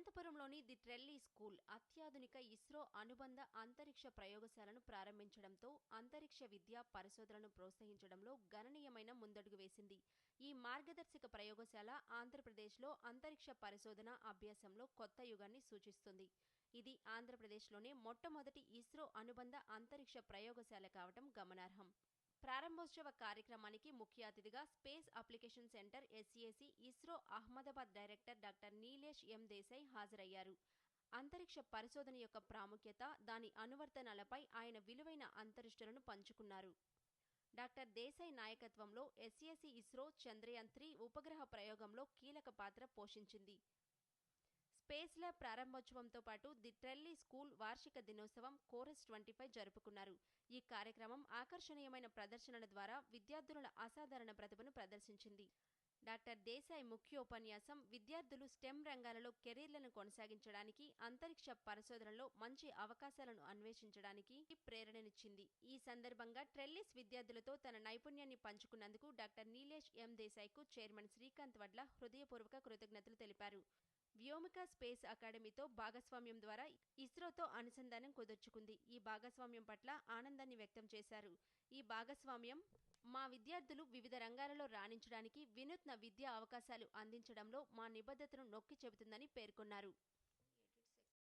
అనంతపురంలోని the ట్రెల్లీ school అత్యాధునిక ఇస్రో అనుబంధ అంతరిక్ష ప్రయోగశాలను ప్రారంభించడంతో అంతరిక్ష విద్య పరిశోధనను ప్రోత్సహించడంలో గణనీయమైన ముందడుగు వేసింది. ఈ మార్గదర్శక ప్రయోగశాల ఆంధ్రప్రదేశ్లో అంతరిక్ష పరిశోధన అభ్యాసంలో కొత్త యుగాన్ని సూచిస్తుంది. ఇది ఆంధ్రప్రదేశ్లోనే మొట్టమొదటి ఇస్రో అనుబంధ అంతరిక్ష ప్రయోగశాల కావడం గమనార్హం. ప్రారంభోత్సవ కార్యక్రమానికి ముఖ్య అతిథిగా space application centre SAC ISRO Ahmedabad director doctor Nilesh M Desai హాజరయ్యారు. అంతరిక్ష పరిశోధన యొక్క ప్రాముఖ్యత, దాని అనువర్తనాలపై ఆయన విలువైన అంతర్దృష్టులను పంచుకున్నారు. డాక్టర్ దేశాయ్ నాయకత్వంలో ఎస్ఏసి ఇస్రో చంద్రయాన్-3 ఉపగ్రహ ప్రయోగంలో కీలక పాత్ర పోషించింది. స్పేస్ ల్యాబ్ ప్రారంభోత్సవంతో పాటు ది ట్రెల్లీ స్కూల్ వార్షిక దినోత్సవం కోరస్ 25 జరుపుకున్నారు. ఈ కార్యక్రమం ఆకర్షణీయమైన ప్రదర్శనల ద్వారా విద్యార్థుల అసాధారణ ప్రతిభను ప్రదర్శించింది. డాక్టర్ దేశాయ్ ముఖ్యోపన్యాసం విద్యార్థులు స్టెమ్ రంగాలలో కెరీర్లను కొనసాగించడానికి, అంతరిక్ష పరిశోధనలో మంచి అవకాశాలను అన్వేషించడానికి ప్రేరణనిచ్చింది. ఈ సందర్భంగా ట్రెల్లీస్ విద్యార్థులతో తన నైపుణ్యాన్ని పంచుకున్నందుకు డాక్టర్ నీలేష్ ఎం దేశాయ్కు చైర్మన్ శ్రీకాంత్ వడ్ల హృదయపూర్వక కృతజ్ఞతలు తెలిపారు. వ్యోమిక స్పేస్ అకాడమీతో భాగస్వామ్యం ద్వారా ఇస్రోతో అనుసంధానం కుదుర్చుకుంది. ఈ భాగస్వామ్యం పట్ల ఆనందాన్ని వ్యక్తం చేశారు. ఈ భాగస్వామ్యం మా విద్యార్థులు వివిధ రంగాలలో రాణించడానికి వినూత్న విద్యా అవకాశాలు అందించడంలో మా నిబద్ధతను నొక్కి చెబుతుందని పేర్కొన్నారు.